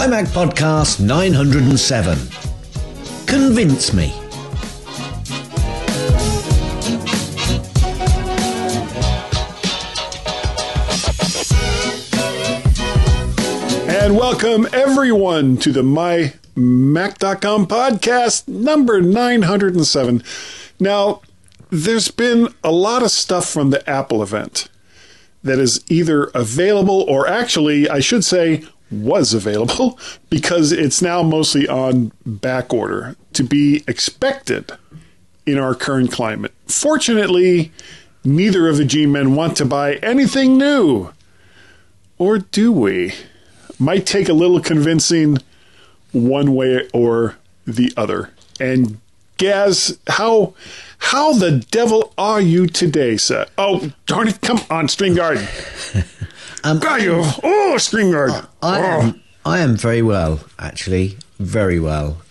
MyMac Podcast 907. Convince me. And welcome everyone to the MyMac.com podcast number 907. Now, there's been a lot of stuff from the Apple event that is either available or actually, I should say, was available because it's now mostly on back order to be expected in our current climate. Fortunately, neither of the GMen want to buy anything new. Or do we? Might take a little convincing one way or the other. And Gaz, how the devil are you today, sir? Oh, darn it, come on, StreamYard. StreamYard. I am very well, actually. Very well.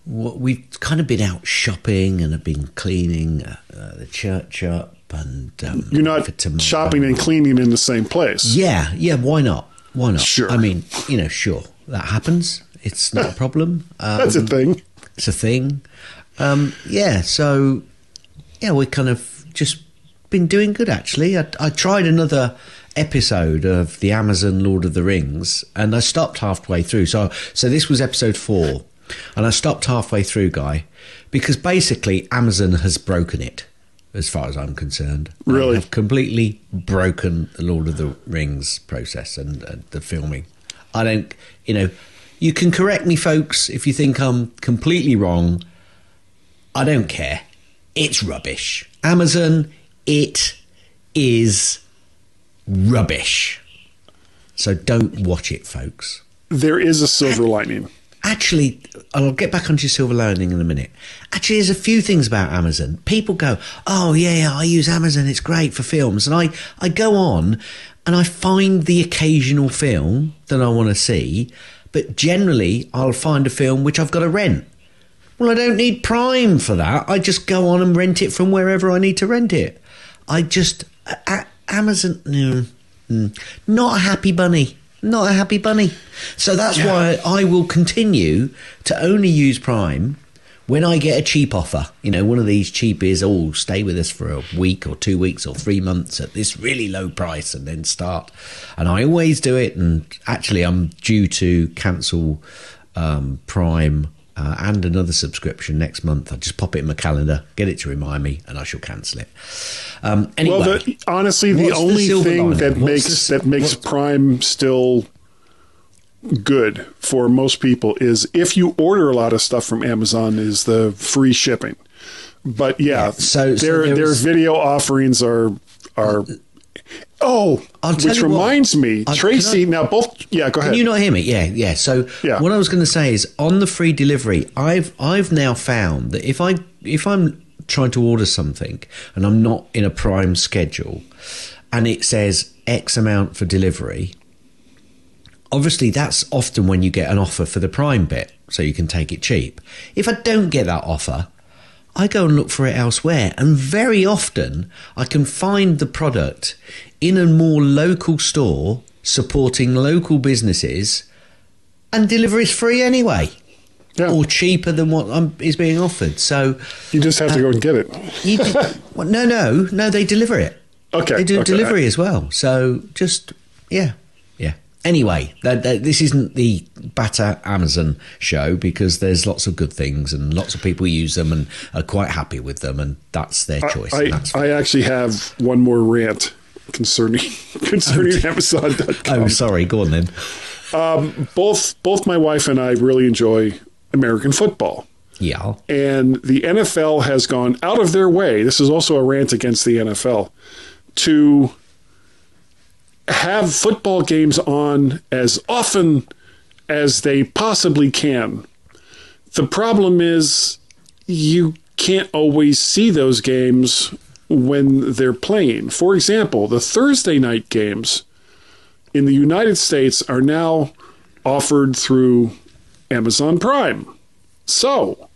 We've kind of been out shopping and have been cleaning the church up. And you're not shopping and cleaning in the same place. Yeah, why not? Why not? Sure. I mean, sure, that happens. It's not a problem. That's a thing. It's a thing. So we kind of just been doing good, actually. I tried another episode of the Amazon Lord of the Rings, and I stopped halfway through. So this was episode 4, and I stopped halfway through, Guy, because basically Amazon has broken it. As far as I'm concerned. Really? They have completely broken the Lord of the Rings process and the filming. I don't, you can correct me, folks, if you think I'm completely wrong. I don't care. It's rubbish. Amazon, it is rubbish. So don't watch it, folks. There is a silver lining. Actually, I'll get back onto your silver lining in a minute. Actually, there's a few things about Amazon. People go, oh, yeah, I use Amazon. It's great for films. And I go on and I find the occasional film that I want to see. But generally, I'll find a film which I've got to rent. Well, I don't need Prime for that. I just go on and rent it from wherever I need to rent it. Amazon, not a happy bunny. Not a happy bunny. So that's why I will continue to only use Prime when I get a cheap offer. One of these cheapies, stay with us for a week or 2 weeks or 3 months at this really low price and then start. And I always do it. And actually, I'm due to cancel Prime and another subscription next month. I just pop it in my calendar, get it to remind me, and I shall cancel it. Anyway, well, honestly, the only thing that makes Prime still good for most people is if you order a lot of stuff from Amazon is the free shipping. But so their video offerings are. Oh, which reminds me, Tracy. Now, go ahead. Can you not hear me? Yeah. So what I was going to say is on the free delivery, I've now found that if I'm trying to order something and I'm not in a Prime schedule, and it says X amount for delivery, obviously that's often when you get an offer for the Prime bit, so you can take it cheap. If I don't get that offer, I go and look for it elsewhere, and very often I can find the product in a more local store supporting local businesses, and delivery is free anyway, or cheaper than what is being offered. So you just have to go and get it. No, they deliver it. Okay, they do delivery as well. So just Anyway, this isn't the Batter Amazon show because there's lots of good things and lots of people use them and are quite happy with them, and that's their choice. I actually have one more rant concerning Amazon.com. Oh, sorry. Go on then. Both my wife and I really enjoy American football. Yeah. And the NFL has gone out of their way. This is also a rant against the NFL to have football games on as often as they possibly can. The problem is you can't always see those games when they're playing. For example, the Thursday night games in the United States are now offered through Amazon Prime. So,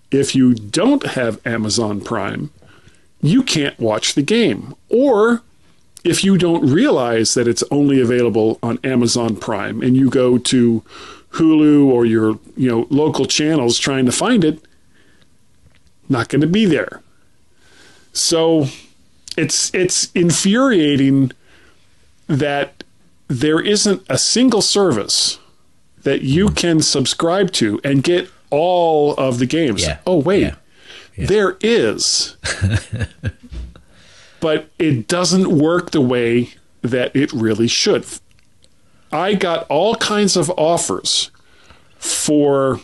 if you don't have Amazon Prime, you can't watch the game. Or if you don't realize that it's only available on Amazon Prime and you go to Hulu or your local channels trying to find it, not going to be there. So it's infuriating that there isn't a single service that you can subscribe to and get all of the games. Yeah. Oh, wait. Yeah. Yeah. There is. But it doesn't work the way that it really should. I got all kinds of offers for,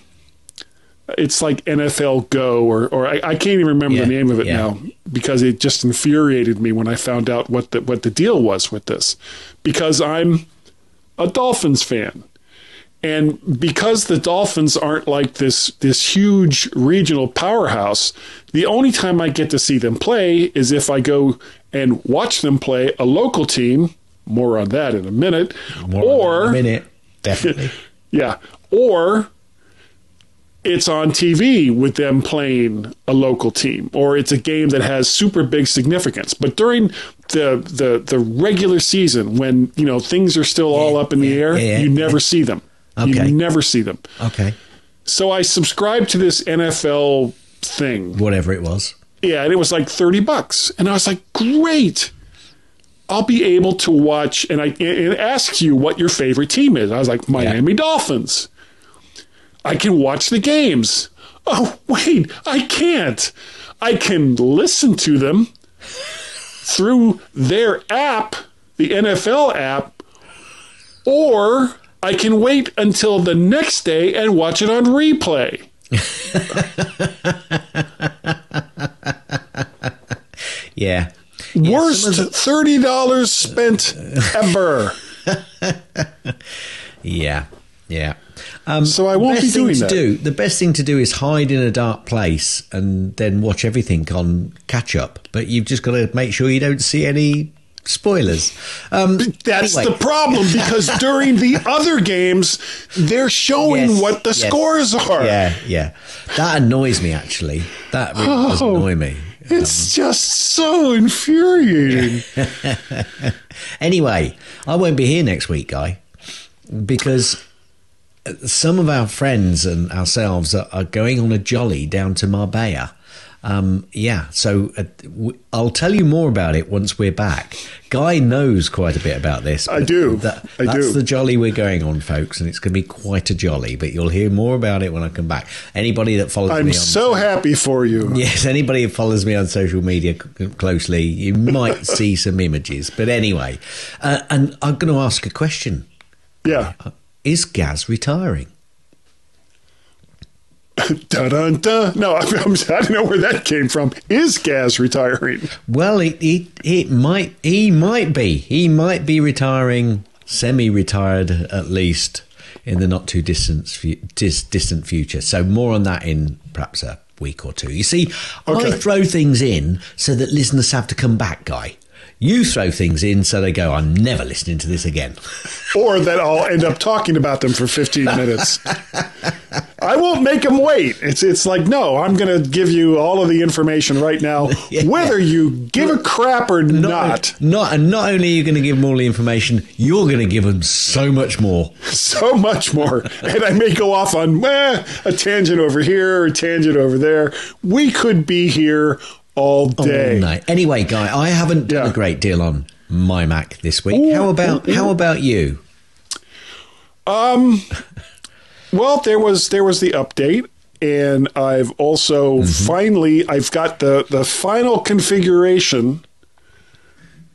it's like NFL Go, or I can't even remember the name of it now, because it just infuriated me when I found out what the deal was with this. Because I'm a Dolphins fan. And because the Dolphins aren't like this huge regional powerhouse, the only time I get to see them play is if I go and watch them play a local team. More on that in a minute. Definitely. Yeah. Or it's on TV with them playing a local team, or it's a game that has super big significance. But during the regular season, when things are still all up in the air, you never see them. Okay. You never see them. Okay. So I subscribed to this NFL thing. Whatever it was. Yeah, and it was like $30. And I was like, great. I'll be able to watch, and it asks you what your favorite team is. I was like, Miami Dolphins. I can watch the games. Oh, wait, I can't. I can listen to them through their app, the NFL app, or I can wait until the next day and watch it on replay. Yeah. Worst $30 spent ever. Yeah. So I won't be doing that. The best thing to do is hide in a dark place and then watch everything on catch up. But you've just got to make sure you don't see any spoilers. That's the problem, because during the other games, they're showing what the scores are. Yeah. That annoys me, actually. That really does annoy me. It's just so infuriating. Anyway, I won't be here next week, Guy, because some of our friends and ourselves are going on a jolly down to Marbella. So I'll tell you more about it once we're back. Guy knows quite a bit about this. I do. That's the jolly we're going on, folks, and it's going to be quite a jolly, but you'll hear more about it when I come back. Anybody that follows me I'm so happy for you. Yes, anybody who follows me on social media closely, you might see some images. But anyway, and I'm going to ask a question. Yeah. Is Gaz retiring? Da-dun-dun. No, I don't know where that came from. Is Gaz retiring? Well, he might be. He might be retiring, semi-retired at least, in the not too distant future. So more on that in perhaps a week or two. You see, I throw things in so that listeners have to come back, Guy. You throw things in so they go, I'm never listening to this again. Or that I'll end up talking about them for 15 minutes. I won't make them wait. It's like, no, I'm going to give you all of the information right now, whether you give a crap or not. And not only are you going to give them all the information, you're going to give them so much more. So much more. And I may go off on a tangent over here, a tangent over there. We could be here all day. All night. Anyway, Guy, I haven't done a great deal on MyMac this week. How about you? Well, there was the update, and I've also I've got the final configuration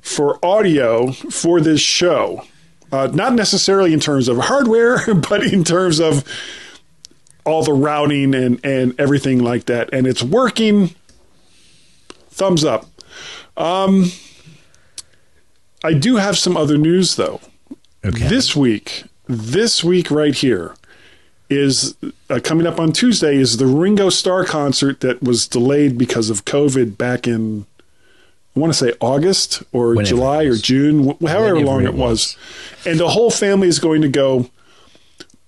for audio for this show. Not necessarily in terms of hardware, but in terms of all the routing and everything like that. And it's working. Thumbs up. I do have some other news, though. Okay. This week right here is coming up on Tuesday is the Ringo Starr concert that was delayed because of COVID back in, I want to say August or whenever July or June, however long it was. And the whole family is going to go.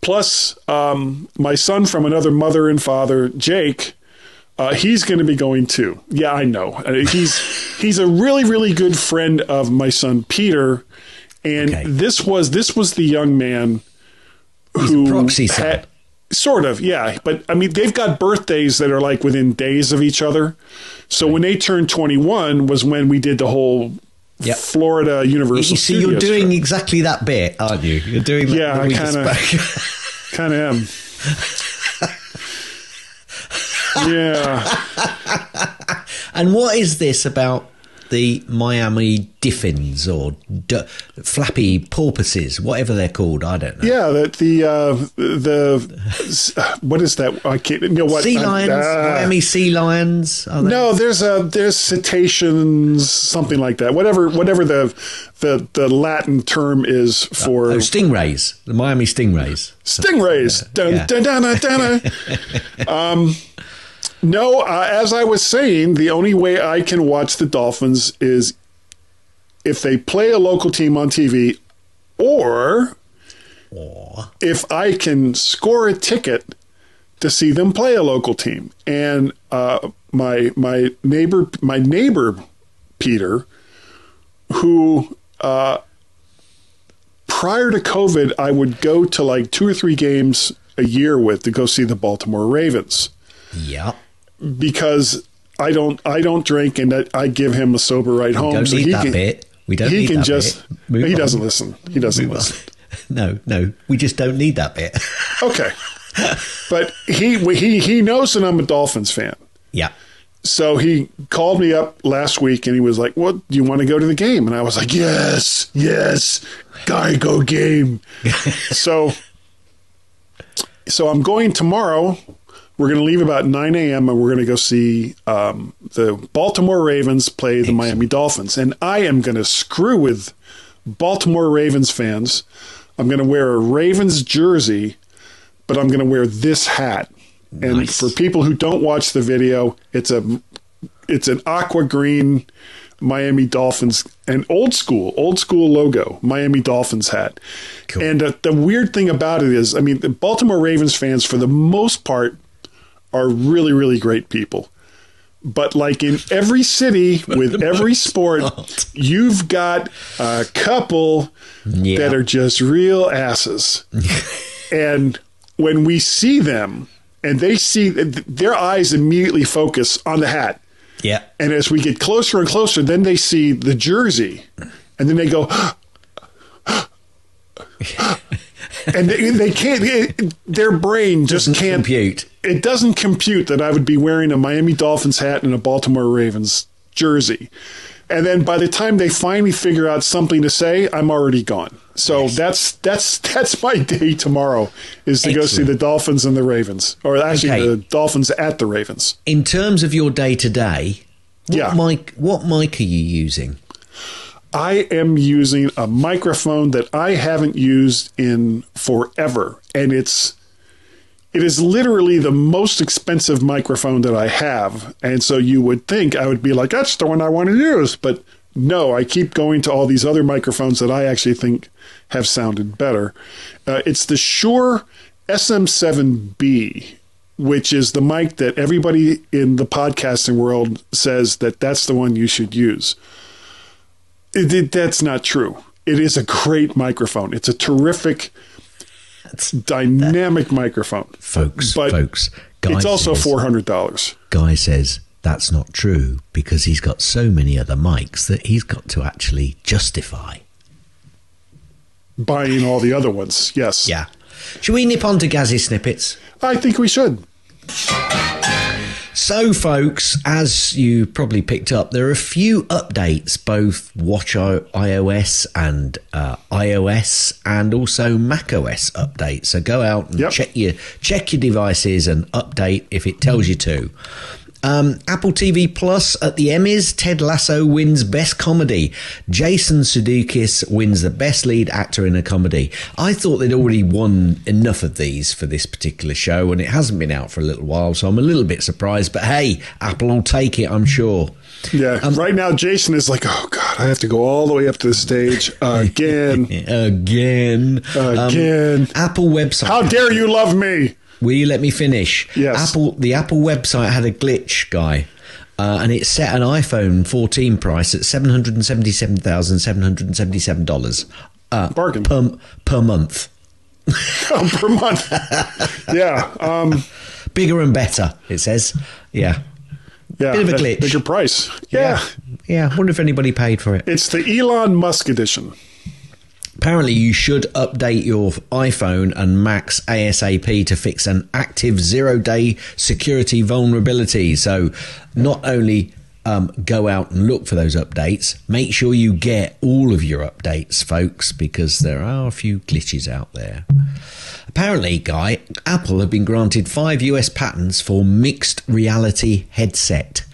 Plus, my son from another mother and father, Jake, He's going to be going too. Yeah, I know. He's a really, really good friend of my son Peter, and this was the young man who a proxy son. Sort of, yeah. But I mean, they've got birthdays that are like within days of each other. So when they turned 21 was when we did the whole Florida Universal Studios. You're doing exactly that bit, aren't you? You're doing that. Yeah, I kind of am. Yeah. And what is this about the Miami Diffins or flappy porpoises, whatever they're called? I don't know. Yeah, the what is that? I can't. You know what? Sea lions, Miami sea lions. No, there's cetaceans, something like that. Whatever the Latin term is for stingrays. The Miami stingrays. Stingrays. Dun, dun, dun, dun, dun. No, as I was saying, the only way I can watch the Dolphins is if they play a local team on TV, or if I can score a ticket to see them play a local team. And my neighbor Peter, who prior to COVID, I would go to like 2 or 3 games a year to go see the Baltimore Ravens. Yeah. Because I don't drink, and I give him a sober ride home. We don't need that bit. He doesn't listen. He doesn't listen. No. We just don't need that bit. Okay. But he knows that I'm a Dolphins fan. Yeah. So he called me up last week and he was like, "What, do you want to go to the game?" And I was like, Yes, gotta go game. So I'm going tomorrow. We're going to leave about 9 a.m. and we're going to go see the Baltimore Ravens play the Miami Dolphins. And I am going to screw with Baltimore Ravens fans. I'm going to wear a Ravens jersey, but I'm going to wear this hat. And nice. For people who don't watch the video, it's an aqua green Miami Dolphins, an old school logo, Miami Dolphins hat. Cool. And the weird thing about it is, I mean, the Baltimore Ravens fans, for the most part, are really, really great people. But like in every city with every sport, you've got a couple that are just real asses. And when we see them and they see, their eyes immediately focus on the hat. Yeah. And as we get closer and closer, then they see the jersey and then they go, and they can't, their brain just can't compute. It doesn't compute that I would be wearing a Miami Dolphins hat and a Baltimore Ravens jersey. And then by the time they finally figure out something to say, I'm already gone. So that's my day tomorrow, is to go see the Dolphins and the Ravens, or actually the Dolphins at the Ravens. In terms of your day to day, what mic are you using? I am using a microphone that I haven't used in forever, and it is literally the most expensive microphone that I have. And so you would think I would be like, that's the one I want to use. But no, I keep going to all these other microphones that I actually think have sounded better. It's the Shure SM7B, which is the mic that everybody in the podcasting world says that that's the one you should use. That's not true. It is a great microphone. It's a terrific, dynamic microphone. Folks. It's also $400. Guy says that's not true because he's got so many other mics that he's got to actually justify buying all the other ones. Yes. Yeah. Should we nip on to Gazzy Snippets? I think we should. So, folks, as you probably picked up, there are a few updates, both Watch iOS and iOS, and also macOS updates. So go out and check your devices and update if it tells you to. Apple TV Plus at the Emmys, Ted Lasso wins Best Comedy. Jason Sudeikis wins the Best Lead Actor in a Comedy. I thought they'd already won enough of these for this particular show, and it hasn't been out for a little while, so I'm a little bit surprised. But hey, Apple will take it, I'm sure. Yeah, right now Jason is like, oh God, I have to go all the way up to the stage again. Again. Apple website. How dare you love me? Will you let me finish? Yes. The Apple website had a glitch, Guy, and it set an iPhone 14 price at $777,777. Bargain. Per month. Oh, per month. Yeah. Bigger and better, it says. Yeah. Yeah. Bit of a glitch. Bigger price. Yeah. Yeah. I wonder if anybody paid for it. It's the Elon Musk edition. Apparently, you should update your iPhone and Macs ASAP to fix an active 0-day security vulnerability. So not only go out and look for those updates, make sure you get all of your updates, folks, because there are a few glitches out there. Apparently, Guy, Apple have been granted 5 US patents for mixed reality headset.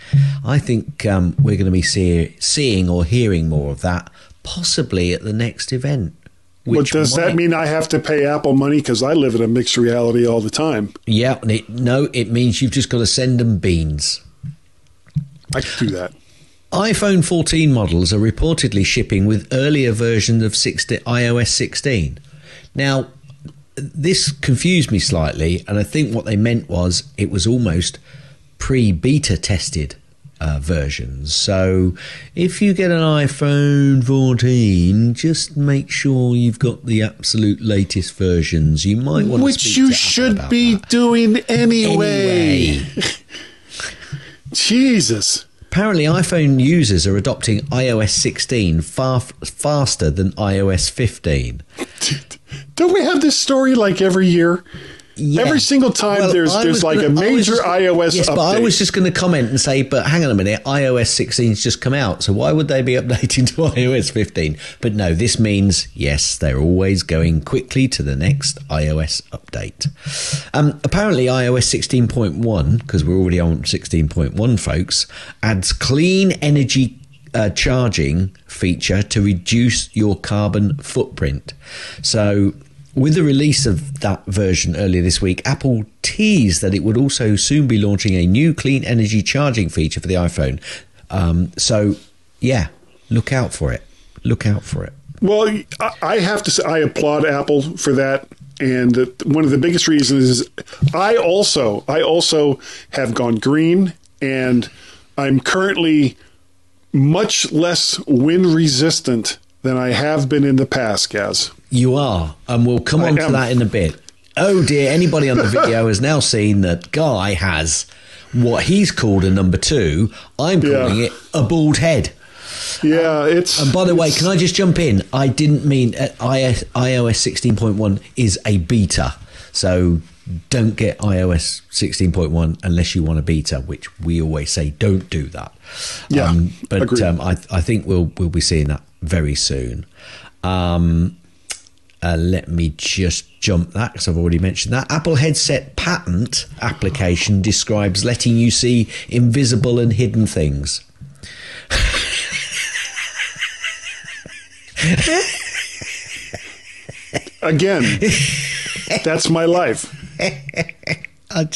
I think we're going to be seeing or hearing more of that, possibly at the next event. But does that mean I have to pay Apple money? Because I live in a mixed reality all the time. Yeah, no, it means you've just got to send them beans. I can do that. iPhone 14 models are reportedly shipping with earlier versions of iOS 16. Now, this confused me slightly, and I think what they meant was it was almost pre-beta tested versions. So if you get an iPhone 14, just make sure you've got the absolute latest versions. You might want to Which you should be doing anyway. Jesus. Apparently, iPhone users are adopting iOS 16 far faster than iOS 15. Don't we have this story like every year? Yeah. Every single time there's like a major iOS update. But I was just going to comment and say, but hang on a minute, iOS 16's just come out, so why would they be updating to iOS 15? But no, this means, yes, they're always going quickly to the next iOS update. Apparently, iOS 16.1, because we're already on 16.1, folks, adds clean energy charging feature to reduce your carbon footprint. So with the release of that version earlier this week, Apple teased that it would also soon be launching a new clean energy charging feature for the iPhone. So, yeah, look out for it. Look out for it. Well, I have to say I applaud Apple for that. And one of the biggest reasons is I also have gone green, and I'm currently much less wind resistant than I have been in the past, Gaz. You are, and we'll come on to that in a bit. Oh dear, anybody on the video has now seen that Guy has what he's called a number 2. I'm calling it a bald head. Yeah, it's... And by the way, can I just jump in? I didn't mean iOS 16.1 is a beta, so don't get iOS 16.1 unless you want a beta, which we always say don't do that. Yeah, but I think we'll be seeing that very soon. Let me just jump that because I've already mentioned that. Apple headset patent application describes letting you see invisible and hidden things. Again, that's my life. I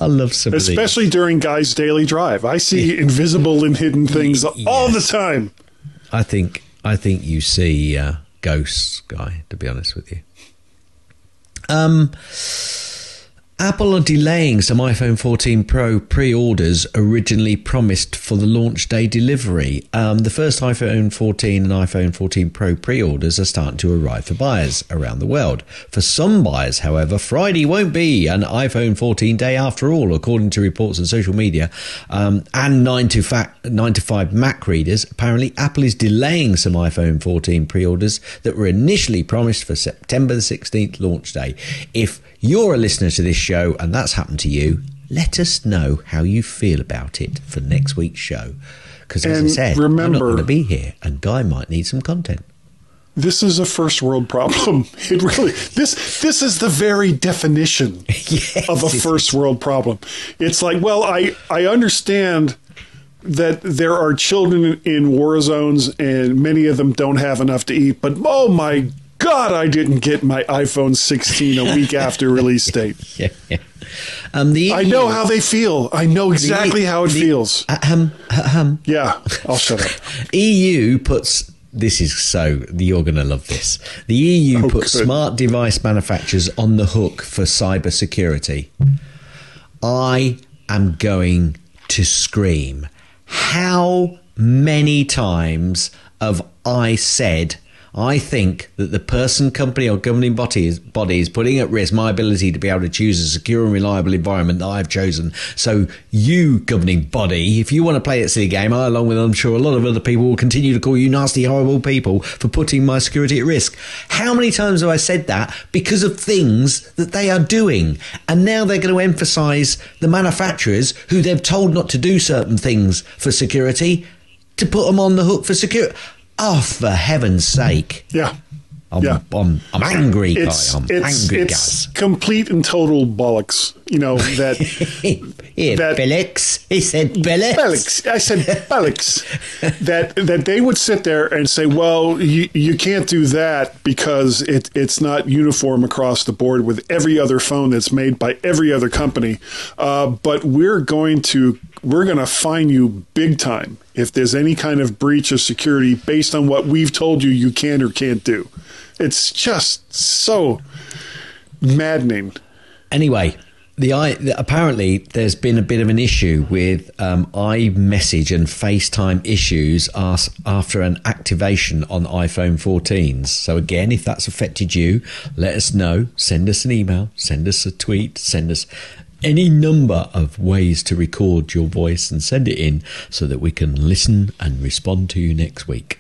love some especially during Guy's daily drive. I see invisible and hidden things all the time. I think you see ghosts, Guy, to be honest with you. Apple are delaying some iPhone 14 Pro pre-orders originally promised for the launch day delivery. The first iPhone 14 and iPhone 14 Pro pre-orders are starting to arrive for buyers around the world. For some buyers, however, Friday won't be an iPhone 14 day after all, according to reports on social media and 9 to 5 Mac readers. Apparently, Apple is delaying some iPhone 14 pre-orders that were initially promised for September the 16th launch day. If you're a listener to this show and that's happened to you, let us know how you feel about it for next week's show. Because as I said, I'm not going to be here and Guy might need some content. This is a first world problem. It really, this is the very definition of a first world problem. It's like, well, I understand that there are children in war zones and many of them don't have enough to eat, but oh my God, I didn't get my iPhone 16 a week after release date. I know how they feel. I know exactly how it feels. Yeah, I'll shut up. EU puts you're going to love this. The EU put smart device manufacturers on the hook for cybersecurity. I am going to scream. How many times have I said, I think that the person, company or governing body is putting at risk my ability to be able to choose a secure and reliable environment that I've chosen. So you, governing body, if you want to play that silly game, I, along with I'm sure a lot of other people, will continue to call you nasty, horrible people for putting my security at risk. How many times have I said that? Because of things that they are doing. And now they're going to emphasise the manufacturers who they've told not to do certain things for security, to put them on the hook for security. Oh, for heaven's sake. Yeah. I'm angry, guy. I'm angry, It's complete and total bollocks. You know, that... Bellix. He said Bellix. Bellix. I said Bellix. that they would sit there and say, well, you can't do that because it's not uniform across the board with every other phone that's made by every other company. But we're going to fine you big time if there's any kind of breach of security based on what we've told you can or can't do. It's just so maddening. Anyway, apparently there's been a bit of an issue with iMessage and FaceTime issues after an activation on iPhone 14s. So again, if that's affected you, let us know. Send us an email, send us a tweet, send us any number of ways to record your voice and send it in so that we can listen and respond to you next week.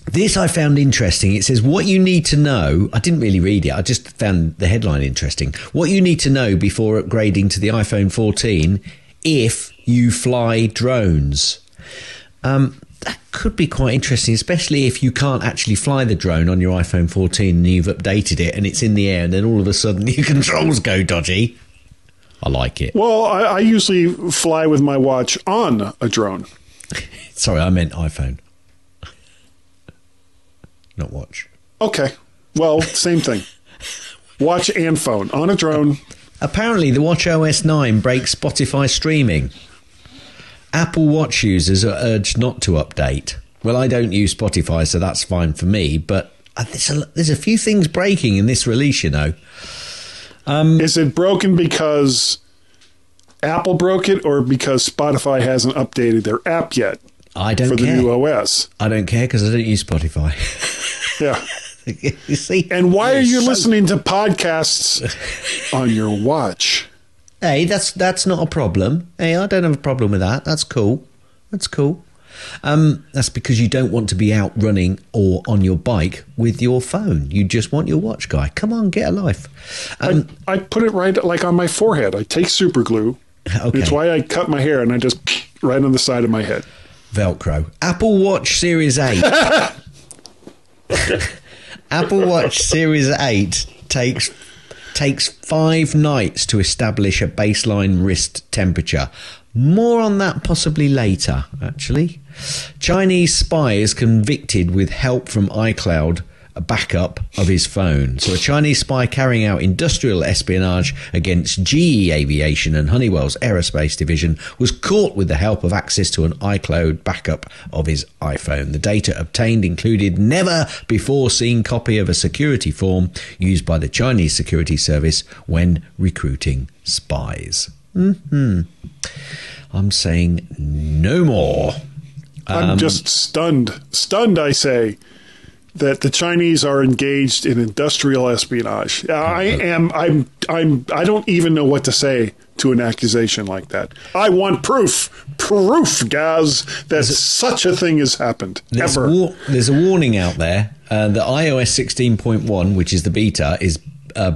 This I found interesting. It says what you need to know. I didn't really read it. I just found the headline interesting. What you need to know before upgrading to the iPhone 14 if you fly drones. That could be quite interesting, especially if you can't actually fly the drone on your iPhone 14 and you've updated it and it's in the air and then all of a sudden your controls go dodgy. I like it. Well, I usually fly with my watch on a drone. Sorry, I meant iPhone. Not watch. Okay. Well, same thing. Watch and phone on a drone. Apparently, the Watch OS 9 breaks Spotify streaming. Apple Watch users are urged not to update. Well, I don't use Spotify, so that's fine for me. But there's a few things breaking in this release, you know. Is it broken because Apple broke it or because Spotify hasn't updated their app yet? I don't care. For the new OS. I don't care because I don't use Spotify. Yeah. You see? And why are you listening to podcasts on your watch? Hey, that's not a problem. Hey, I don't have a problem with that. That's cool. That's cool. That's because you don't want to be out running or on your bike with your phone. You just want your watch, guy. Come on, get a life. I put it right like on my forehead. I take super glue. Okay. It's why I cut my hair and I just right on the side of my head. Velcro. Apple Watch Series 8. Apple Watch Series 8 takes 5 nights to establish a baseline wrist temperature. More on that possibly later, actually. Chinese spy is convicted with help from iCloud, a backup of his phone. So a Chinese spy carrying out industrial espionage against GE Aviation and Honeywell's aerospace division was caught with the help of access to an iCloud backup of his iPhone. The data obtained included never before seen copy of a security form used by the Chinese security service when recruiting spies. I'm saying no more. I'm just stunned. Stunned, I say, that the Chinese are engaged in industrial espionage. I don't even know what to say to an accusation like that. I want proof, guys, that such a thing has happened. There's a warning out there that iOS 16.1, which is the beta, is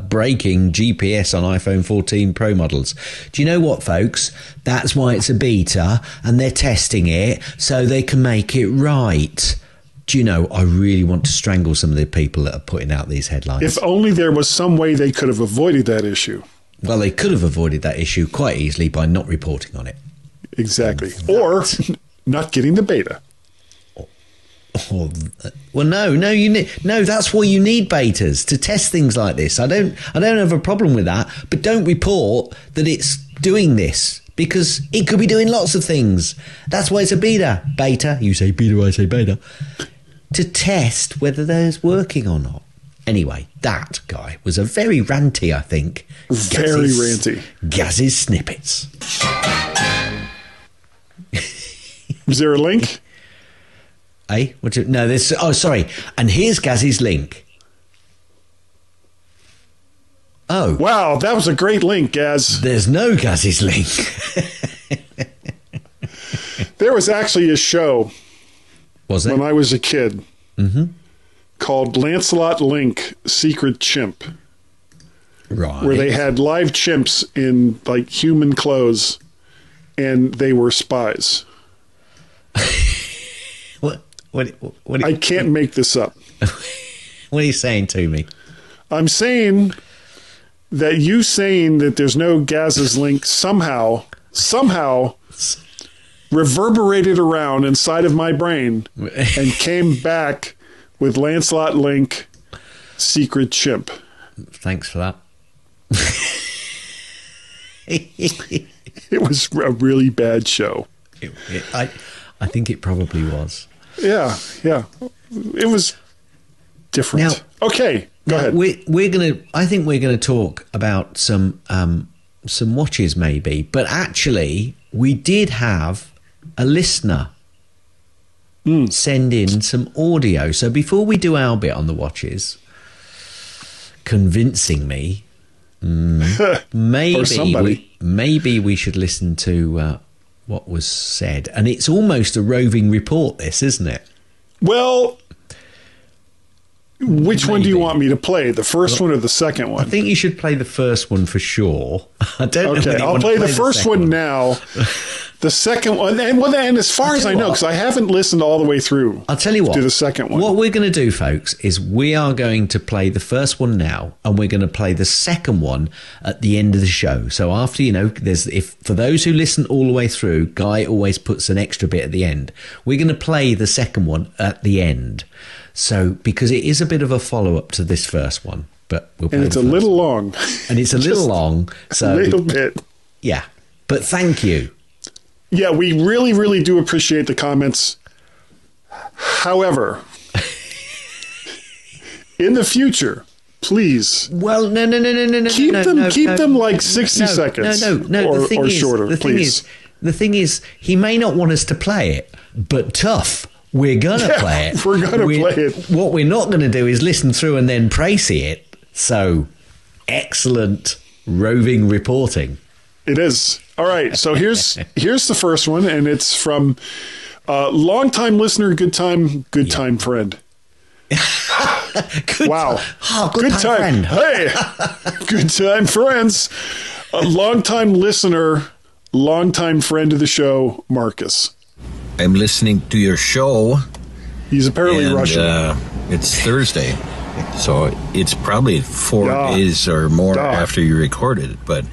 breaking GPS on iPhone 14 Pro models. Do you know what, folks? That's why it's a beta, and they're testing it so they can make it right. Do you know, I really want to strangle some of the people that are putting out these headlines. If only there was some way they could have avoided that issue. Well, they could have avoided that issue quite easily by not reporting on it. Exactly. Or not getting the beta. Well, no, that's why you need betas, to test things like this. I don't have a problem with that, but don't report that it's doing this. because it could be doing lots of things. That's why it's a beta. Beta, you say beta, I say beta. To test whether there's working or not. Anyway, that guy was a very ranty, I think. Very ranty. Gaz's snippets. Is there a link? No, there's... Oh, sorry. And here's Gaz's link. Oh. Wow, that was a great link, Gaz. There's no Gaz's link. There was actually a show... Was it? When I was a kid, called Lancelot Link, Secret Chimp. Right. Where they had live chimps in, like, human clothes, and they were spies. What I can't make this up. What are you saying to me? I'm saying that you saying that there's no Gaz's link somehow reverberated around inside of my brain and came back with Lancelot Link, Secret Chimp. Thanks for that. It was a really bad show. I think it probably was. Yeah. It was different. Now, okay, go ahead. I think we're gonna talk about some watches maybe, but actually we did have a listener send in some audio. So before we do our bit on the watches, convincing me, maybe we should listen to what was said. And it's almost a roving report, this, isn't it? Well, which one do you want me to play? The first one or the second one? I think you should play the first one for sure. I don't know. Okay, I'll play the first one now. The second one, and as far as I know, because I haven't listened all the way through. I'll tell you what. To the second one. What we're going to do, folks, is we are going to play the first one now, and we're going to play the second one at the end of the show. So after, for those who listen all the way through, Guy always puts an extra bit at the end. We're going to play the second one at the end. So because it is a bit of a follow up to this first one, but we'll play. And it's a little long. And it's a little long. So a little bit. Yeah, but thank you. Yeah, we really, really do appreciate the comments. However, in the future, please. Well, no. Keep them like 60 seconds. No. Or shorter, please. The thing is, he may not want us to play it, but tough. We're going to play it. We're going to play it. What we're not going to do is listen through and then praise it. So, excellent roving reporting. It is. All right, so here's the first one, and it's from longtime listener, good time friend. Wow. Good time friend. Hey, good time friends. A longtime listener, longtime friend of the show, Marcus. I'm listening to your show. He's apparently Russian. It's Thursday, so it's probably 4 days or more after you recorded it, but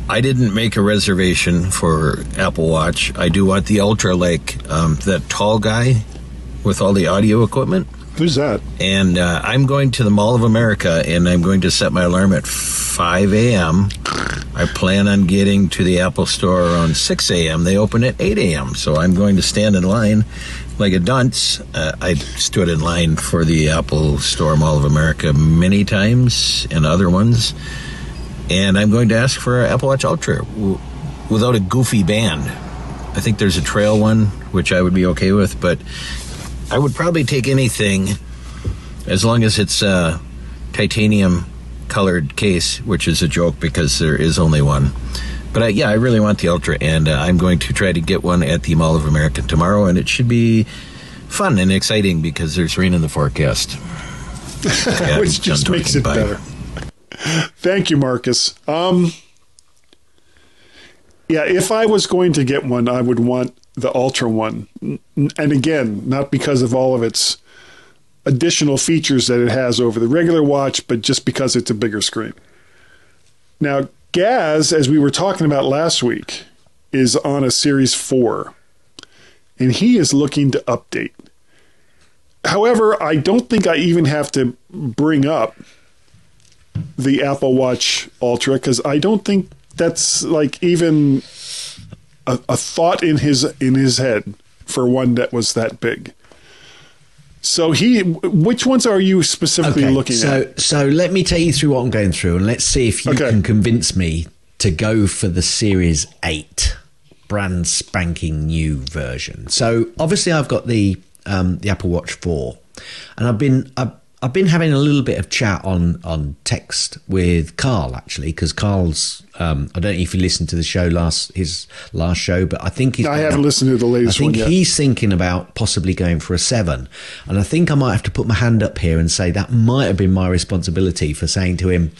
I didn't make a reservation for Apple Watch. I do want the Ultra, like that tall guy with all the audio equipment. Who's that? And I'm going to the Mall of America, and I'm going to set my alarm at 5 a.m. I plan on getting to the Apple Store around 6 a.m. They open at 8 a.m., so I'm going to stand in line like a dunce. I stood in line for the Apple Store Mall of America many times and other ones. And I'm going to ask for an Apple Watch Ultra without a goofy band. I think there's a trail one, which I would be okay with, but I would probably take anything as long as it's a titanium colored case, which is a joke because there is only one. But I really want the Ultra, and I'm going to try to get one at the Mall of America tomorrow, and it should be fun and exciting because there's rain in the forecast. Which just makes it better. Thank you, Marcus. If I was going to get one, I would want the Ultra one. And again, not because of all of its additional features that it has over the regular watch, but just because it's a bigger screen. Now, Gaz, as we were talking about last week, is on a Series 4, and he is looking to update. However, I don't think I even have to bring up the Apple Watch Ultra, because I don't think that's like even a thought in his head for one that was that big. So which ones are you specifically looking at? So let me take you through what I'm going through, and let's see if you can convince me to go for the Series 8, brand spanking new version. So obviously I've got the Apple Watch 4, and I've been having a little bit of chat on text with Carl, actually, because Carl's I don't know if you listened to the show his last show, but I think I haven't listened to the latest one yet. I think he's thinking about possibly going for a 7, and I think I might have to put my hand up here and say that might have been my responsibility for saying to him,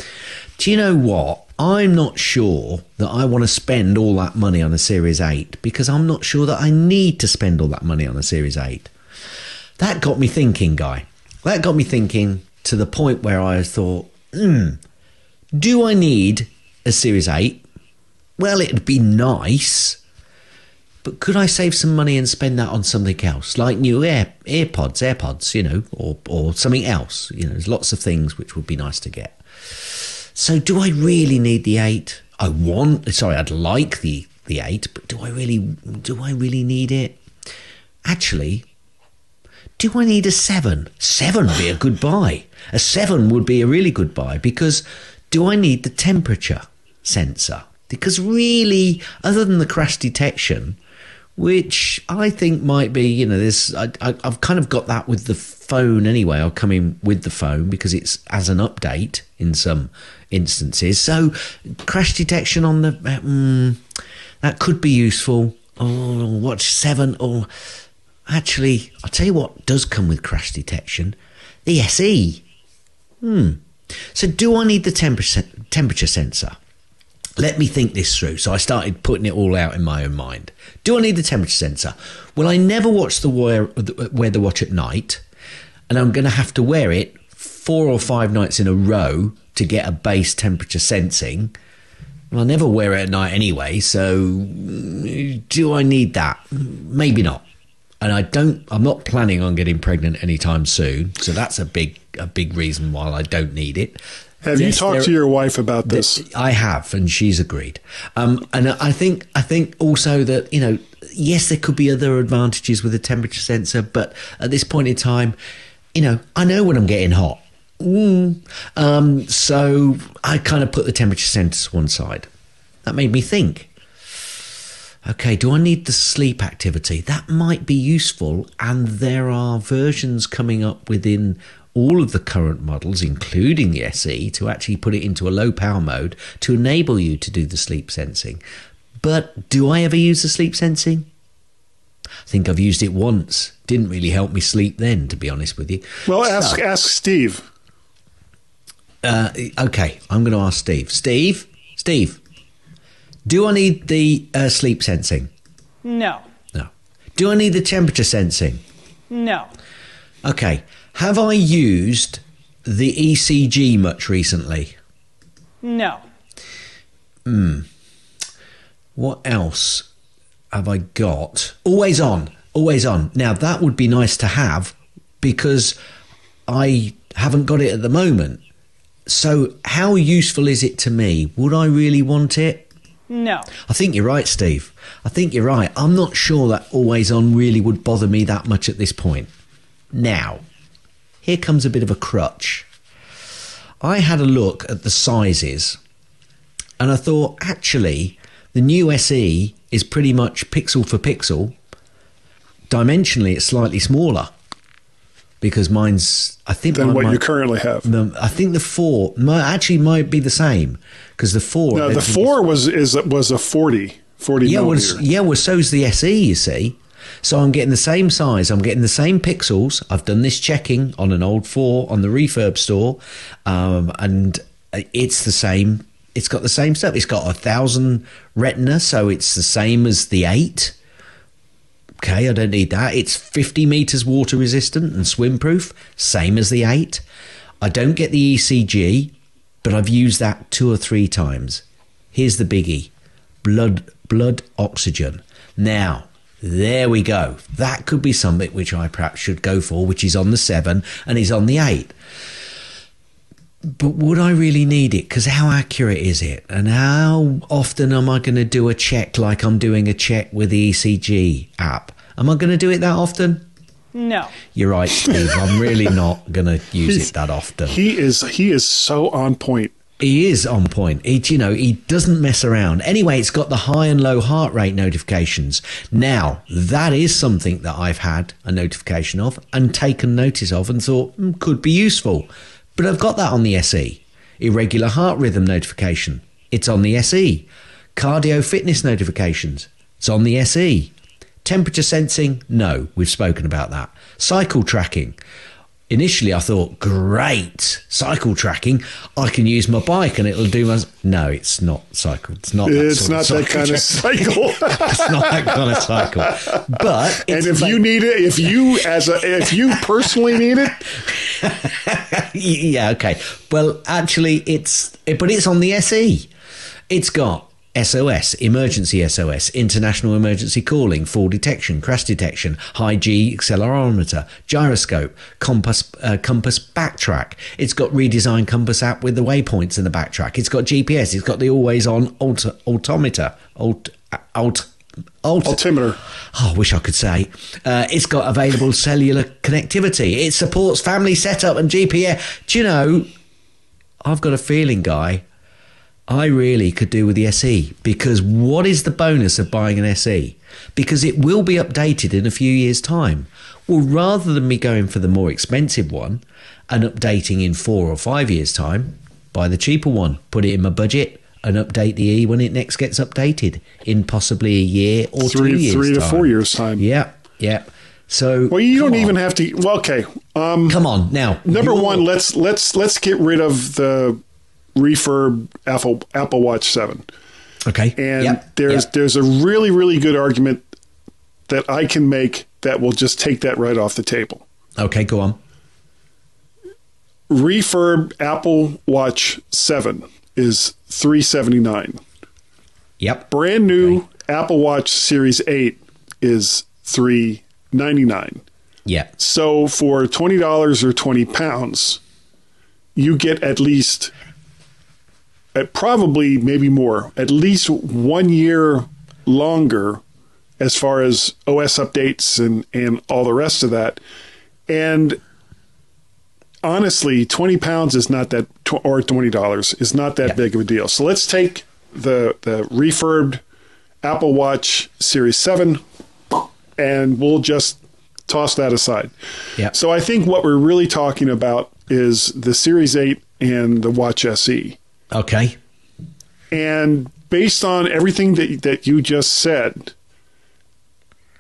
do you know what? I'm not sure that I want to spend all that money on a Series 8 because I'm not sure that I need to spend all that money on a Series 8. That got me thinking, Guy. That got me thinking to the point where I thought, do I need a Series 8? Well, it'd be nice, but could I save some money and spend that on something else, like new AirPods, you know, or something else? You know, there's lots of things which would be nice to get. So do I really need the 8? I'd like the 8, but do I really need it? Actually, do I need a 7? 7 would be a good buy. A 7 would be a really good buy, because do I need the temperature sensor? Because really, other than the crash detection, which I think might be, you know, I've kind of got that with the phone anyway. I'll come in with the phone because it's as an update in some instances. So crash detection on the that could be useful. Oh, watch 7 or... Actually, I'll tell you what does come with crash detection. The SE. So do I need the temperature sensor? Let me think this through. So I started putting it all out in my own mind. Do I need the temperature sensor? Well, I never wear the watch at night, and I'm going to have to wear it 4 or 5 nights in a row to get a base temperature sensing. Well, I never wear it at night anyway, so do I need that? Maybe not. And I'm not planning on getting pregnant anytime soon. So that's a big reason why I don't need it. Have you talked to your wife about this? I have, and she's agreed. And I think also that, you know, yes, there could be other advantages with a temperature sensor, but at this point in time, you know, I know when I'm getting hot. So I kind of put the temperature sensor to one side. That made me think. Okay, do I need the sleep activity? That might be useful, and there are versions coming up within all of the current models, including the SE, to actually put it into a low power mode to enable you to do the sleep sensing. But do I ever use the sleep sensing? I think I've used it once. Didn't really help me sleep then, to be honest with you. Well, ask Steve. Okay, I'm going to ask Steve. Steve. Do I need the sleep sensing? No. Do I need the temperature sensing? No. Okay. Have I used the ECG much recently? No. What else have I got? Always on. Now, that would be nice to have because I haven't got it at the moment. So how useful is it to me? Would I really want it? No. I think you're right, Steve. I think you're right. I'm not sure that always on really would bother me that much at this point. Now, here comes a bit of a crutch. I had a look at the sizes and I thought, actually, the new SE is pretty much pixel for pixel. Dimensionally, it's slightly smaller because mine's, I think... Than what you currently have. I think the 4 might be the same because the 4... No, the 4 was a 40 millimeter. Well, so's the SE, you see. So I'm getting the same size. I'm getting the same pixels. I've done this checking on an old 4 on the refurb store, and it's the same. It's got the same stuff. It's got 1,000 retina, so it's the same as the 8. Okay, I don't need that. It's 50 meters water resistant and swim proof, same as the 8. I don't get the ECG, but I've used that 2 or 3 times. Here's the biggie. Blood oxygen. Now, there we go. That could be something which I perhaps should go for, which is on the 7 and is on the 8. But would I really need it? Because how accurate is it? And how often am I going to do a check like I'm doing a check with the ECG app? Am I going to do it that often? No. You're right, Steve. I'm really not going to use it that often. He is so on point. He is on point. He doesn't mess around. Anyway, it's got the high and low heart rate notifications. Now, that is something that I've had a notification of and taken notice of and thought could be useful. But I've got that on the SE. Irregular heart rhythm notification. It's on the SE. Cardio fitness notifications. It's on the SE. Temperature sensing? No, we've spoken about that. Cycle tracking. Initially, I thought, great, cycle tracking. I can use my bike and it'll do my... No, it's not cycle. It's not that It's not that kind of cycle. It's not that kind of cycle. But and if you need it, if you personally need it, yeah, okay. Well, actually, it's on the SE. It's got SOS, emergency SOS, international emergency calling, fall detection, crash detection, high G accelerometer, gyroscope, compass backtrack. It's got redesigned compass app with the waypoints in the backtrack. It's got GPS. It's got the always on altimeter. altimeter. Oh, I wish I could say. It's got available cellular connectivity. It supports family setup and GPS. Do you know, I've got a feeling, Guy, I really could do with the SE, because what is the bonus of buying an SE? Because it will be updated in a few years' time. Well, rather than me going for the more expensive one and updating in 4 or 5 years' time, buy the cheaper one, put it in my budget and update the E when it next gets updated in possibly a year or 2 years' 3 to time. 4 years' time. Yeah. So, well, you don't even have to. Well, okay. Come on now. Number one, let's get rid of the refurb Apple Watch 7. Okay. And there's a really, really good argument that I can make that will just take that right off the table. Okay, go on. Refurb Apple Watch 7 is $379. Yep. Brand new Apple Watch Series 8 is $399. Yeah. So for $20 or £20, you get at least, probably maybe more, at least 1 year longer as far as OS updates and all the rest of that. And honestly, £20 is not that, or $20 is not that big of a deal. So let's take the refurbed Apple Watch Series 7 and we'll just toss that aside. Yeah. So I think what we're really talking about is the Series 8 and the Watch SE. Okay. And based on everything that you just said,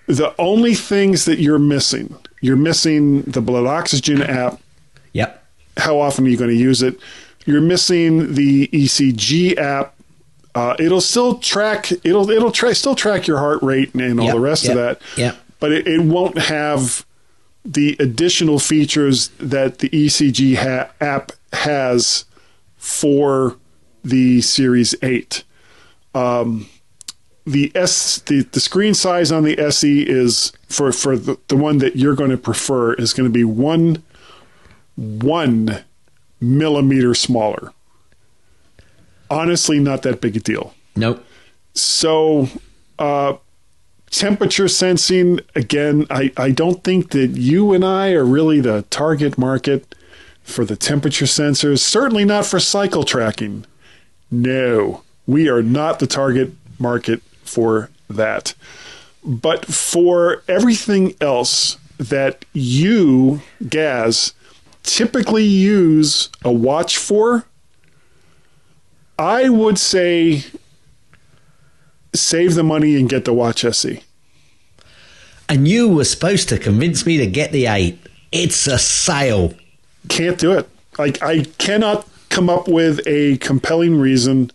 the only things that you're missing the blood oxygen app. Yep. How often are you going to use it? You're missing the ECG app. It'll still track. It'll still track your heart rate and all the rest of that. Yeah. But it won't have the additional features that the ECG app has for the Series 8. The screen size on the SE is for the one that you're going to prefer is going to be one millimeter smaller. Honestly, not that big a deal. Nope. So, temperature sensing, again, I don't think that you and I are really the target market for the temperature sensors. Certainly not for cycle tracking. No, we are not the target market for that. But for everything else that you, Gaz, typically use a watch for, I would say save the money and get the Watch SE. And you were supposed to convince me to get the 8. It's a sale. Can't do it. I cannot come up with a compelling reason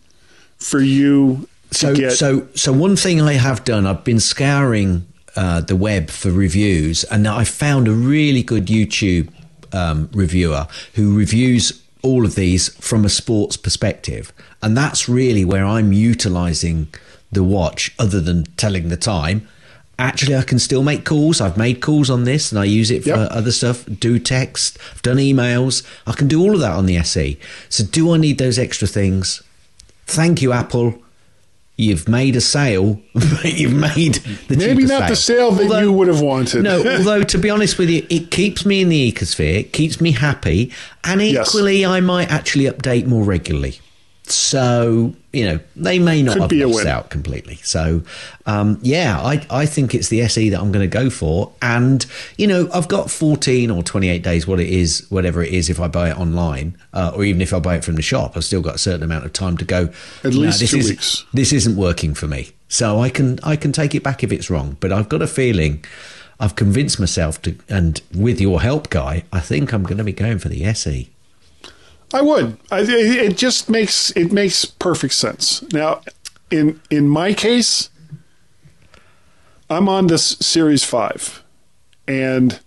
for you to get. So one thing I have done, I've been scouring the web for reviews, and I found a really good YouTube reviewer who reviews all of these from a sports perspective. And that's really where I'm utilizing the watch, other than telling the time. actually I can still make calls. I've made calls on this and I use it for other stuff, do text, I've done emails. I can do all of that on the SE. So do I need those extra things? Thank you, Apple. You've made a sale, but you've made the maybe not the sale that you would have wanted. No, although to be honest with you, it keeps me in the ecosphere, it keeps me happy, and equally I might actually update more regularly. So, they may not have lost out completely. So, I think it's the SE that I'm going to go for. And, I've got 14 or 28 days, whatever it is, if I buy it online, or even if I buy it from the shop, I've still got a certain amount of time to go. At least 2 weeks. This isn't working for me. So I can take it back if it's wrong. But I've got a feeling I've convinced myself to, and with your help, Guy, I think I'm going to be going for the SE. I would. It just makes perfect sense. Now, in my case, I'm on this Series 5, and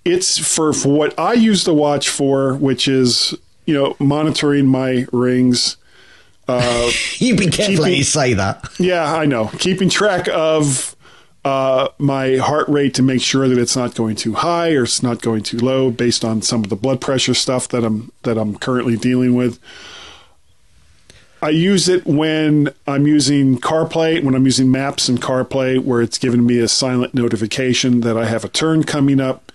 it's for what I use the watch for, which is monitoring my rings. You be careful how you say that. Yeah, I know. Keeping track of my heart rate to make sure that it's not going too high or it's not going too low based on some of the blood pressure stuff that I'm currently dealing with. I use it when I'm using CarPlay, when I'm using Maps and CarPlay, where it's giving me a silent notification that I have a turn coming up.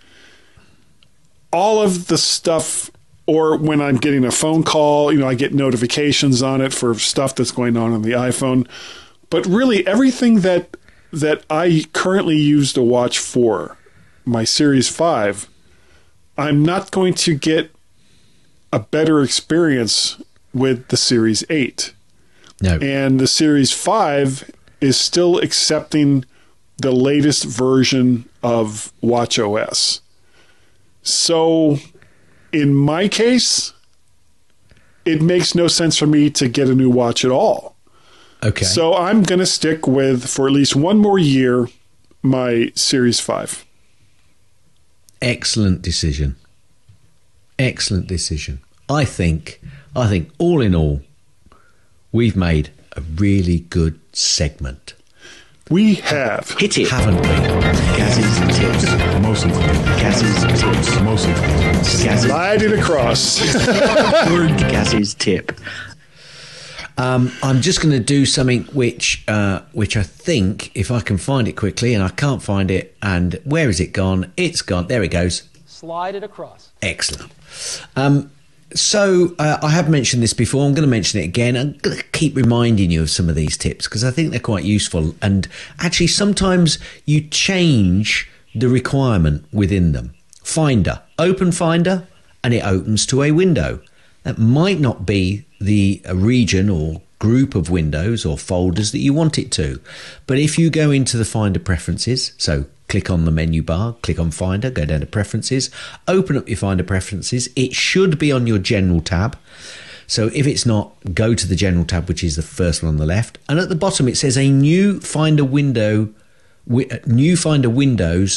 All of the stuff, or when I'm getting a phone call, I get notifications on it for stuff that's going on the iPhone. But really everything that I currently use the watch for, my Series 5, I'm not going to get a better experience with the Series 8. No. And the Series 5 is still accepting the latest version of watchOS. So, in my case, it makes no sense for me to get a new watch at all. Okay. So I'm going to stick with, for at least one more year, my Series 5. Excellent decision. Excellent decision. I think all in all, we've made a really good segment. We have. Hit it. Haven't we? Gaz's tips. Mostly. Gaz's tips. Mostly. Slide it across. Gaz's tip. I'm just going to do something which I think, if I can find it quickly, and I can't find it, and where is it gone? It's gone. There it goes. Slide it across. Excellent. So I have mentioned this before. I'm going to mention it again. I'm going to keep reminding you of some of these tips because I think they're quite useful. And actually, sometimes you change the requirement within them. Finder. Open Finder, and it opens to a window. That might not be the region or group of windows or folders that you want it to. But if you go into the Finder preferences, so click on the menu bar, click on Finder, go down to Preferences, open up your Finder preferences. It should be on your General tab. So if it's not, go to the General tab, which is the first one on the left. And at the bottom, it says a new Finder windows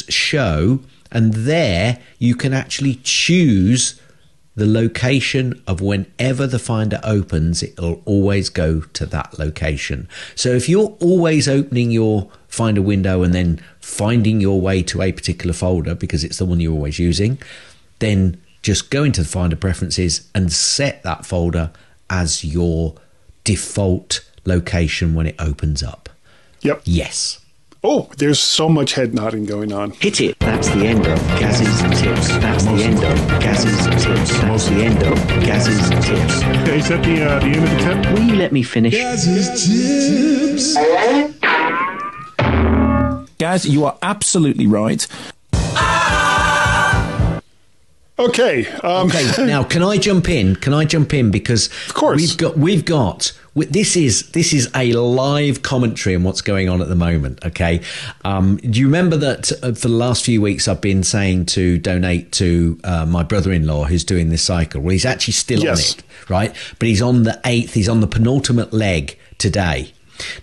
show. And there you can actually choose the location of whenever the Finder opens, it'll always go to that location. So if you're always opening your Finder window and then finding your way to a particular folder because it's the one you're always using, then just go into the Finder preferences and set that folder as your default location when it opens up. Yep. Yes. Oh, there's so much head nodding going on. Hit it. That's the end of Gaz's tips. That's the end of Gaz's tips. That's the end of Gaz's tips. Okay, is that the end of the tip? Will you let me finish? Gaz's tips. Gaz, you are absolutely right. Okay. Okay. Now, can I jump in? Because of course we've got. This is a live commentary on what's going on at the moment. Okay. Do you remember that for the last few weeks I've been saying to donate to my brother-in-law who's doing this cycle? Well, he's actually still on it, right? But he's on the 8th. He's on the penultimate leg today.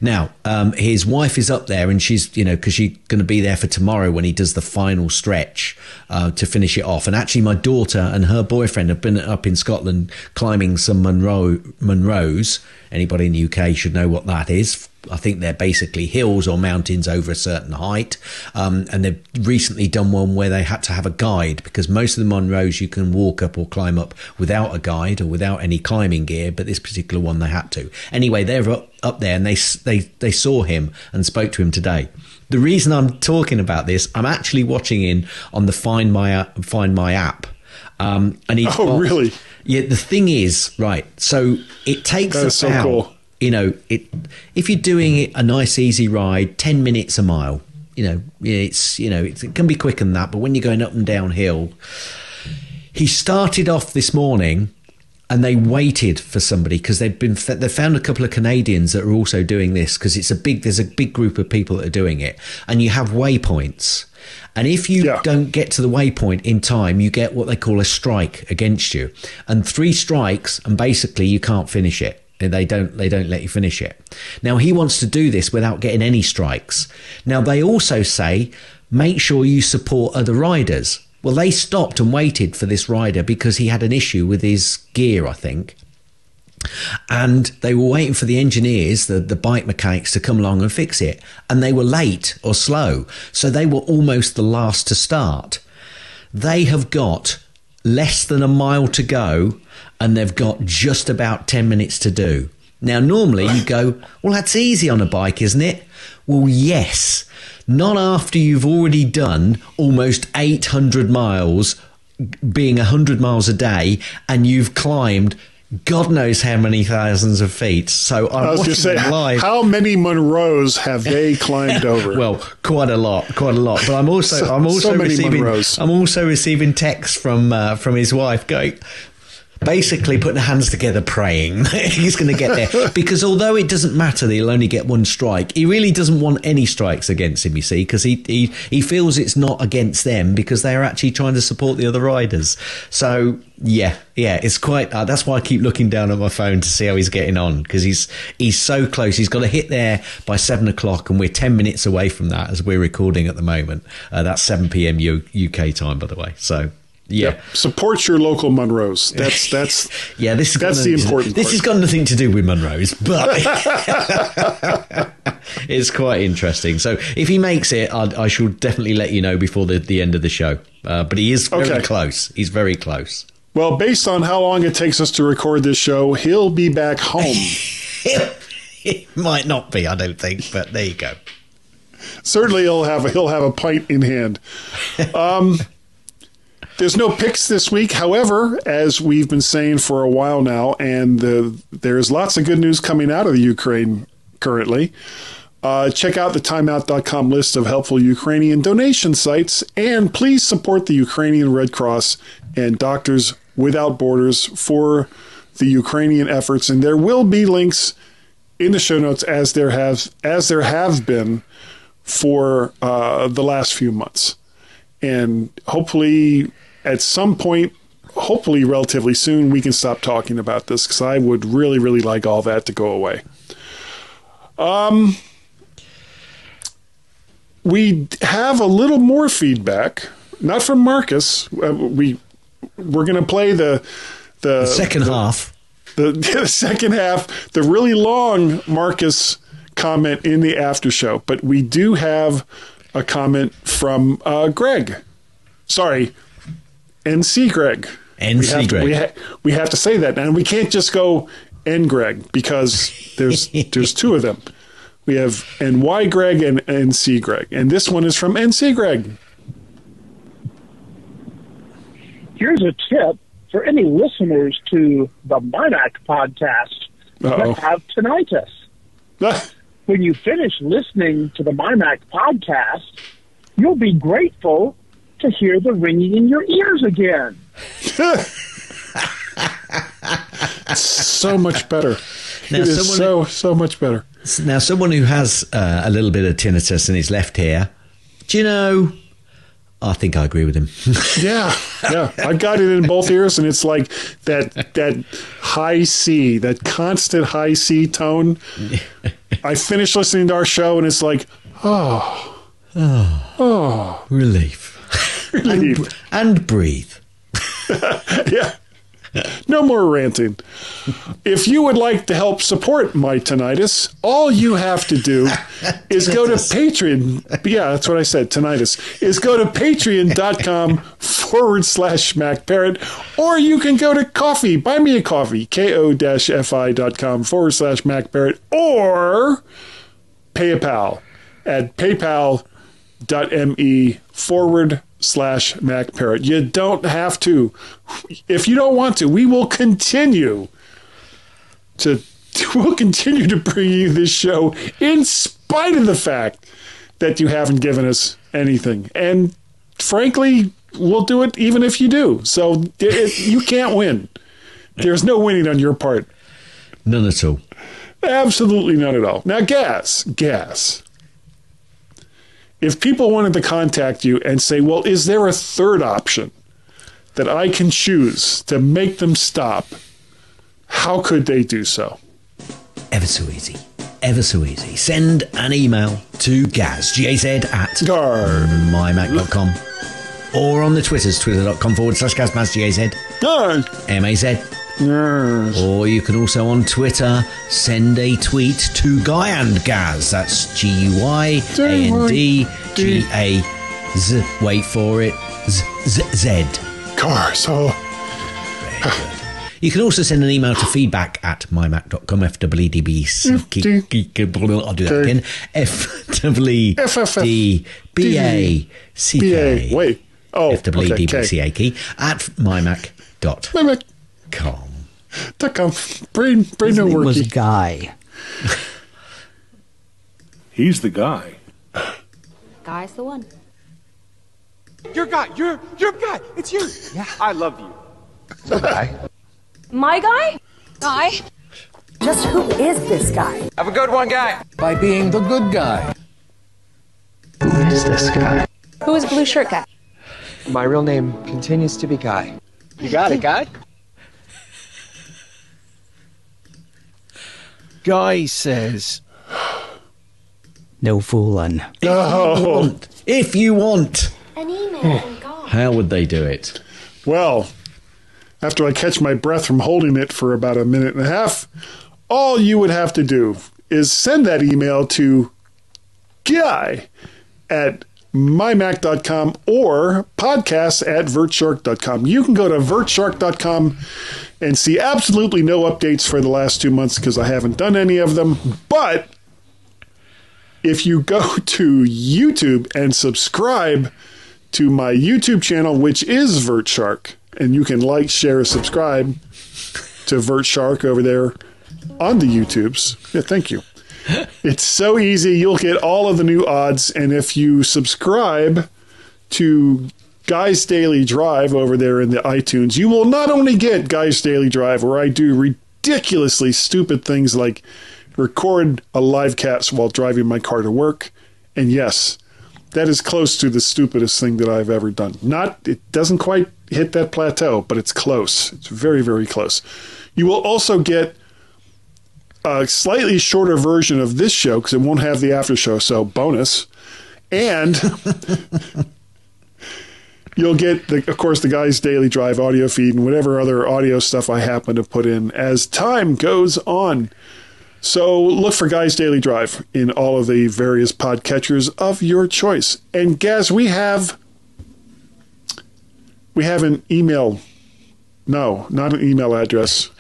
Now, his wife is up there and she's, because she's going to be there for tomorrow when he does the final stretch to finish it off. And actually my daughter and her boyfriend have been up in Scotland climbing some Munros. Anybody in the UK should know what that is. I think they're basically hills or mountains over a certain height. And they've recently done one where they had to have a guide, because most of the Monroes you can walk up or climb up without a guide or without any climbing gear, but this particular one they had to. Anyway, they're up there, and they saw him and spoke to him today. The reason I'm talking about this, I'm actually watching in on the Find My app. And he's really? Yeah, the thing is, right, so it takes that is about, so cool. If you're doing a nice easy ride, 10 minutes a mile, it can be quicker than that, but when you're going up and down hill, he started off this morning and they waited for somebody, because they found a couple of Canadians that are also doing this, because there's a big group of people that are doing it, and you have waypoints. And if you don't get to the waypoint in time, you get what they call a strike against you. And 3 strikes, and basically you can't finish it. They don't let you finish it. Now, he wants to do this without getting any strikes. Now, they also say, make sure you support other riders. Well, they stopped and waited for this rider because he had an issue with his gear, I think. And they were waiting for the engineers, the bike mechanics, to come along and fix it. And they were late or slow. So they were almost the last to start. They have got less than a mile to go, and they've got just about 10 minutes to do. Now, normally you go, well, that's easy on a bike, isn't it? Well, yes. Not after you've already done almost 800 miles, being 100 miles a day, and you've climbed God knows how many thousands of feet. So I was just saying, live. How many Monroes have they climbed over? Well, quite a lot. But I'm also receiving texts from his wife going, basically putting hands together, praying he's going to get there. Because although it doesn't matter that he'll only get 1 strike, he really doesn't want any strikes against him, you see, because he feels it's not against them, because they're actually trying to support the other riders. So yeah, it's quite that's why I keep looking down at my phone to see how he's getting on, because he's so close. He's got to hit there by 7 o'clock, and we're 10 minits away from that as we're recording at the moment. That's 7 p.m. UK time, by the way. So yeah. Yep. Support your local Monroes. That's yeah. That's the important part. This has got nothing to do with Monroes, but it's quite interesting. So if he makes it, I shall definitely let you know before the end of the show. But he is very close. He's very close. Well, based on how long it takes us to record this show, he'll be back home. It might not be, I don't think, but there you go. Certainly, he'll have a pint in hand. There's no picks this week, however, as we've been saying for a while now, and there's lots of good news coming out of the Ukraine currently. Check out the timeout.com list of helpful Ukrainian donation sites, and please support the Ukrainian Red Cross and Doctors Without Borders for the Ukrainian efforts. And there will be links in the show notes as there have been for the last few months. And hopefully at some point, hopefully relatively soon, we can stop talking about this, because I would really, really like all that to go away. We have a little more feedback, not from Marcus. We're going to play the second half. The second half, the really long Marcus comment in the after show. But we do have a comment from Greg. Sorry, NC Greg. NC Greg. We have to say that, and we can't just go N Greg, because there's 2 of them. We have NY Greg and NC Greg, and this one is from NC Greg. Here's a tip for any listeners to the MyMac podcast that have tinnitus. When you finish listening to the MyMac podcast, you'll be grateful to hear the ringing in your ears again. So much better. Now, it is so much better. Now, someone who has a little bit of tinnitus in his left ear, do you know, I think I agree with him. Yeah. I've got it in both ears, and it's like that high C, that constant high C tone. I finished listening to our show, and it's like, relief. And breathe. Yeah. No more ranting. If you would like to help support my tinnitus, all you have to do is go to Patreon. Yeah, that's what I said, tinnitus. Is go to patreon.com/MacParrot, or you can go to coffee, buy me a coffee, ko-fi.com/MacParrot, or PayPal at paypal.me/MacParrot. You don't have to. If you don't want to, we will continue to bring you this show in spite of the fact that you haven't given us anything. And frankly, we'll do it even if you do. So you can't win. There's no winning on your part. None at all. Absolutely none at all. Now, Gas. If people wanted to contact you and say, well, is there a third option that I can choose to make them stop, how could they do so? Ever so easy. Ever so easy. Send an email to Gaz, G-A-Z, at mymac.com, or on the Twitters, twitter.com/GazMaz, G-A-Z, M-A-Z. Yes. Or you can also on Twitter send a tweet to Guy and Gaz. That's GUYANDGAZ. Wait for it. Z. Car. So. You can also send an email to feedback@mymac.com. FWDBC. I'll do that again. FWDBACK. Wait. Oh, FWDBCAK at mymac.com. Brain His no name was working. Guy. He's the guy. Guy's the one. Your guy. Your guy. It's you. Yeah. I love you. My guy? Guy? Just who is this guy? Have a good one, guy. By being the good guy. Who is this guy? Who is blue shirt guy? My real name continues to be Guy. You got it, Guy? Guy says, no fooling. If you want. An email from Guy. How would they do it? Well, after I catch my breath from holding it for about a minute and a half, all you would have to do is send that email to Guy at mymac.com or podcast@vertshark.com. You can go to vertshark.com and see absolutely no updates for the last 2 months because I haven't done any of them. But if you go to YouTube and subscribe to my YouTube channel, which is VertShark, and you can like, share, subscribe to VertShark over there on the YouTubes. Yeah, thank you. It's so easy. You'll get all of the new odds. And if you subscribe to Guy's Daily Drive over there in the iTunes, you will not only get Guy's Daily Drive, where I do ridiculously stupid things like record a live cast while driving my car to work. And yes, that is close to the stupidest thing that I've ever done. It doesn't quite hit that plateau, but it's close. It's very, very close. You will also get a slightly shorter version of this show because it won't have the after show, so bonus. And you'll get, of course, the Guy's Daily Drive audio feed and whatever other audio stuff I happen to put in as time goes on. So look for Guy's Daily Drive in all of the various podcatchers of your choice. And Gaz, we have an email. No, not an email address.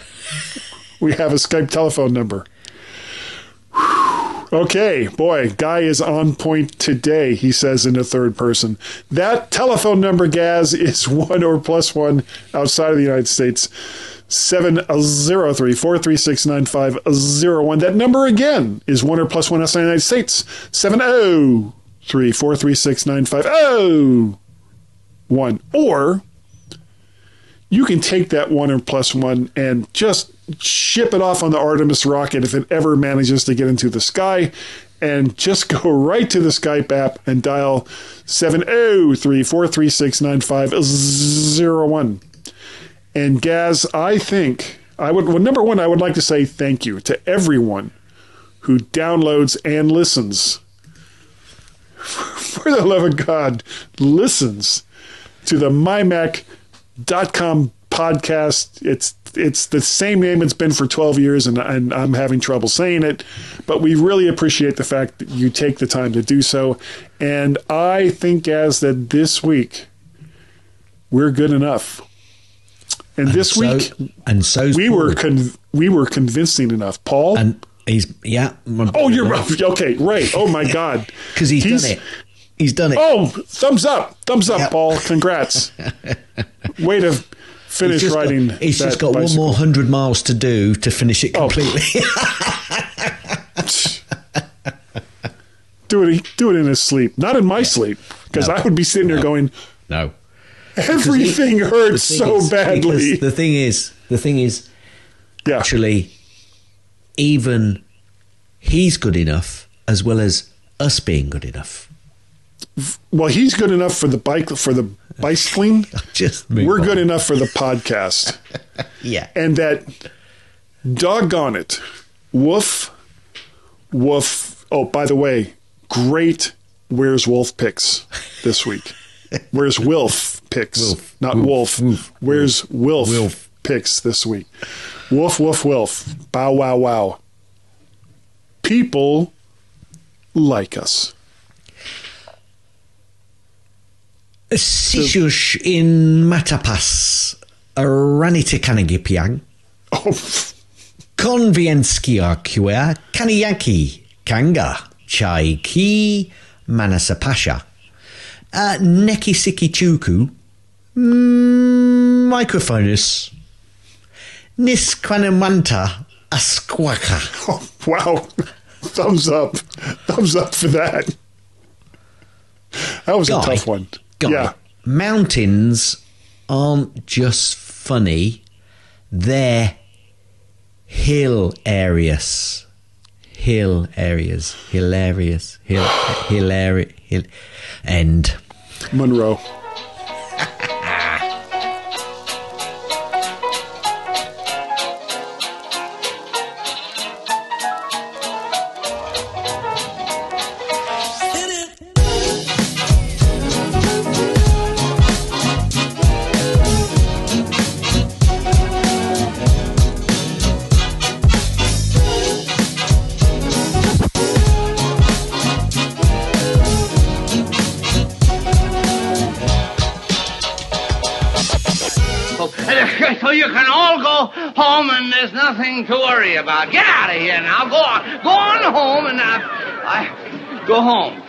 We have a Skype telephone number. Okay, boy, Guy is on point today, he says in the third person. That telephone number, Gaz, is 1 or +1 outside of the United States. 703-436-9501. That number again is 1 or +1 outside the United States. 703-436-9501. Or you can take that 1 or +1 and just ship it off on the Artemis rocket if it ever manages to get into the sky, and just go right to the Skype app and dial 703-436-9501. And Gaz, I think number one, I would like to say thank you to everyone who downloads and listens. For the love of God, listens to the MyMac.com podcast. It's the same name it's been for 12 years, and I'm having trouble saying it. But we really appreciate the fact that you take the time to do so. And I think as that this week, we're good enough. And this week, we were convincing enough. Paul? And he's, Oh, you're right. Okay, right. Oh, my God. Because he's done it. He's done it. Oh, thumbs up. Thumbs up, Paul. Congrats. Way to finish riding He's just got bicycle. 1 more 100 miles to do to finish it completely. Do it in his sleep. Not in my sleep. Because I would be sitting there going, no. Everything hurts so badly. The thing is, actually, even he's good enough as well as us being good enough. Well, he's good enough for the bicycling. We're good enough for the podcast. Yeah. And that, doggone it, woof. Oh, by the way, great Where's Wolf picks this week. Where's Wilf picks, not Wolf. Where's Wilf picks this week. Woof. Bow, wow. People like us. Sishush in Matapas, Ranitikanegipiang, Konvienskia Kua, Kaniyaki, Kanga, Chai Ki, Manasapasha, Neki Siki Chuku, Microphonus, Nisquanamanta, Asquaka. Oh, wow. Thumbs up for that. That was a tough one. Guy, mountains aren't just funny, they're hilarious. End. Monroe. So you can all go home and there's nothing to worry about. Get out of here now. Go on home and go home.